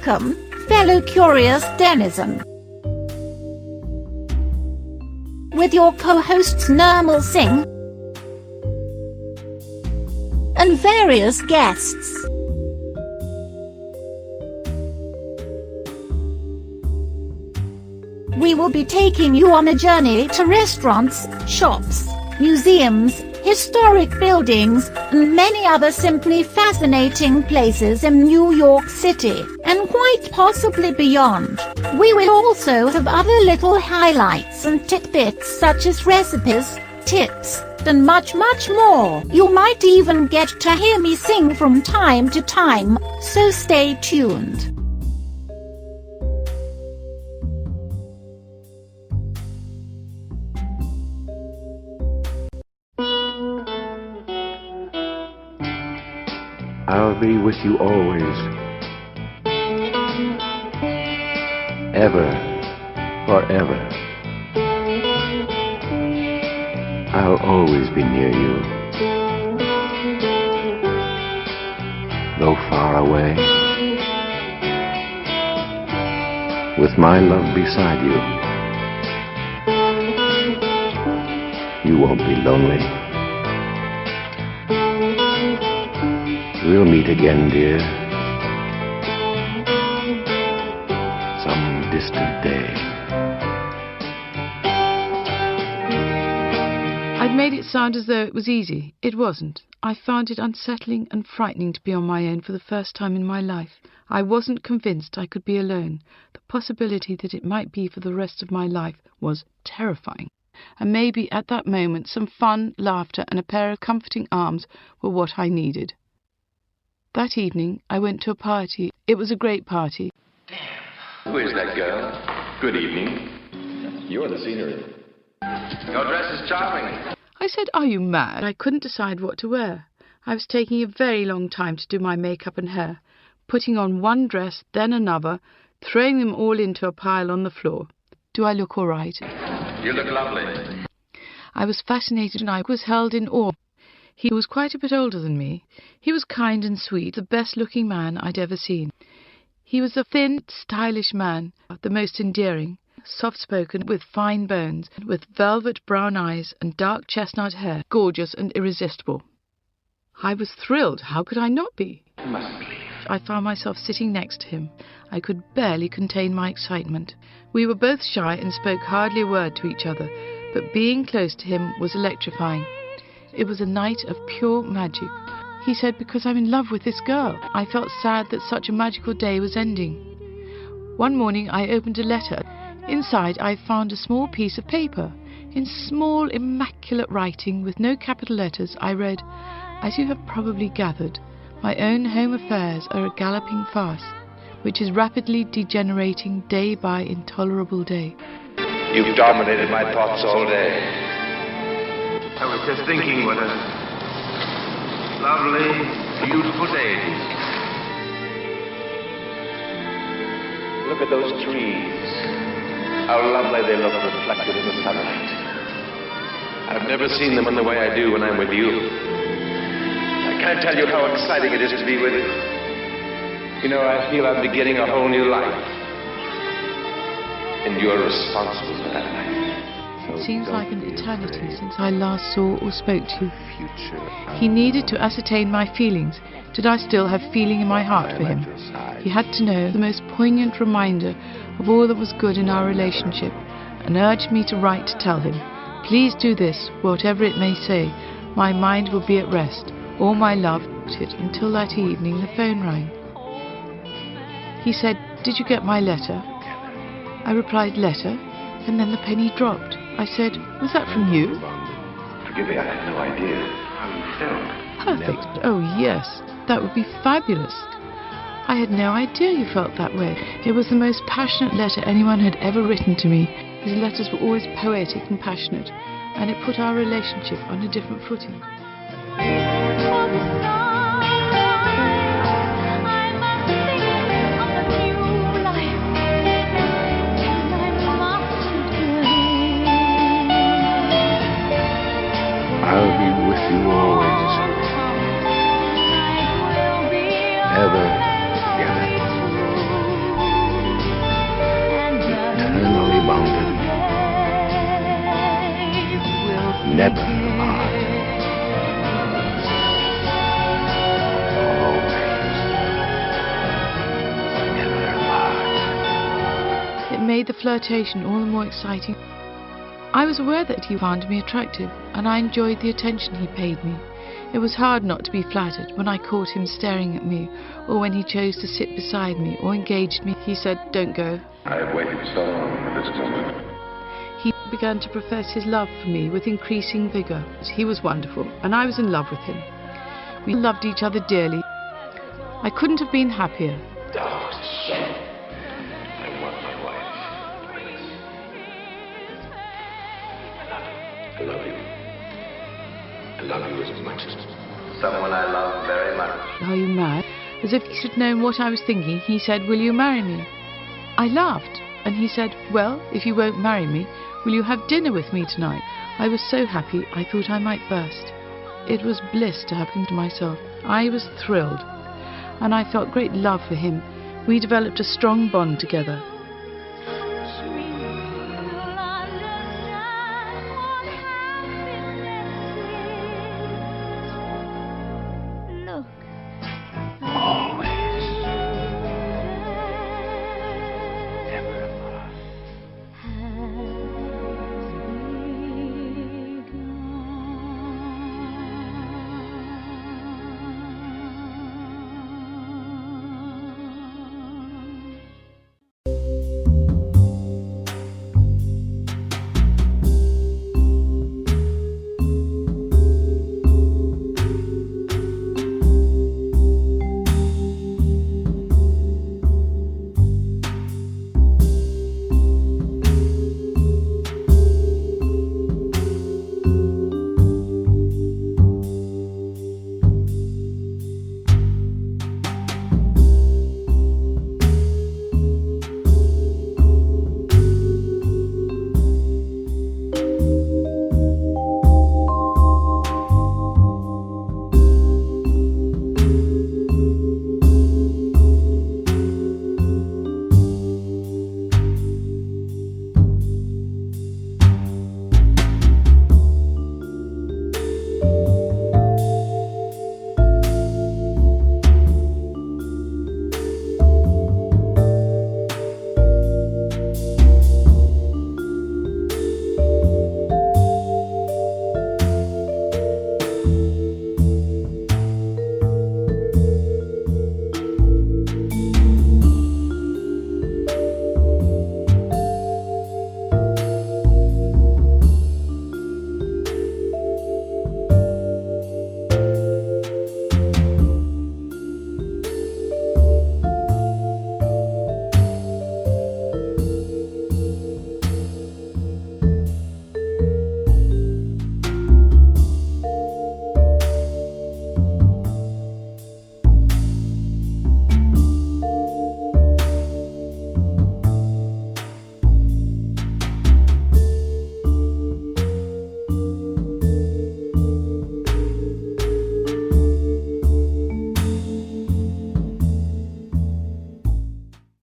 Welcome, fellow curious denizen. With your co-hosts Nirmal Singh and various guests. We will be taking you on a journey to restaurants, shops, museums, historic buildings, and many other simply fascinating places in New York City, and quite possibly beyond. We will also have other little highlights and tidbits such as recipes, tips, and much more. You might even get to hear me sing from time to time, so stay tuned. I'll be with you always, ever, forever. I'll always be near you, though far away, with my love beside you. You won't be lonely. We'll meet again, dear, some distant day. I'd made it sound as though it was easy. It wasn't. I found it unsettling and frightening to be on my own for the first time in my life. I wasn't convinced I could be alone. The possibility that it might be for the rest of my life was terrifying. And maybe at that moment some fun, laughter and a pair of comforting arms were what I needed. That evening, I went to a party. It was a great party. Who is that girl? Good evening. You're the scenery. Your dress is charming. I said, "Are you mad?" I couldn't decide what to wear. I was taking a very long time to do my makeup and hair, putting on one dress, then another, throwing them all into a pile on the floor. Do I look all right? You look lovely. I was fascinated and I was held in awe. He was quite a bit older than me. He was kind and sweet, the best-looking man I'd ever seen. He was a thin, stylish man, the most endearing, soft-spoken, with fine bones, with velvet brown eyes and dark chestnut hair, gorgeous and irresistible. I was thrilled. How could I not be? You mustn't leave. I found myself sitting next to him. I could barely contain my excitement. We were both shy and spoke hardly a word to each other, but being close to him was electrifying. It was a night of pure magic. He said, "Because I'm in love with this girl." I felt sad that such a magical day was ending. One morning I opened a letter. Inside I found a small piece of paper. In small, immaculate writing with no capital letters, I read, "As you have probably gathered, my own home affairs are a galloping farce, which is rapidly degenerating day by intolerable day." You've dominated my thoughts all day. I was just thinking what a lovely, beautiful day it is. Look at those trees. How lovely they look reflected in the sunlight. I've never seen them in the way I do when I'm with you. I can't tell you how exciting it is to be with you. You know, I feel I'm beginning a whole new life. And you're responsible for that life. It seems like an eternity since I last saw or spoke to you. He needed to ascertain my feelings. Did I still have feeling in my heart for him? He had to know the most poignant reminder of all that was good in our relationship, and urged me to write to tell him, "Please do this, whatever it may say. My mind will be at rest. All my love." Until that evening the phone rang. He said, "Did you get my letter?" I replied, "Letter?" and then the penny dropped. I said, "Was that from you?" Forgive me, I had no idea how you felt. Perfect. Oh, yes. That would be fabulous. I had no idea you felt that way. It was the most passionate letter anyone had ever written to me. His letters were always poetic and passionate, and it put our relationship on a different footing. I'll be with you always, ever, ever. made the flirtation all the more exciting. I was aware that he found me attractive, and I enjoyed the attention he paid me. It was hard not to be flattered when I caught him staring at me, or when he chose to sit beside me or engaged me. He said, "Don't go." I have waited so long for this moment. He began to profess his love for me with increasing vigour. He was wonderful, and I was in love with him. We loved each other dearly. I couldn't have been happier. Oh, it's a shame. I want my wife. I love you. I love you as much as someone I love very much. "Are you mad?" As if he should know what I was thinking, he said, "Will you marry me?" I laughed, and he said, "Well, if you won't marry me, will you have dinner with me tonight?" I was so happy I thought I might burst. It was bliss to have him to myself. I was thrilled, and I felt great love for him. We developed a strong bond together.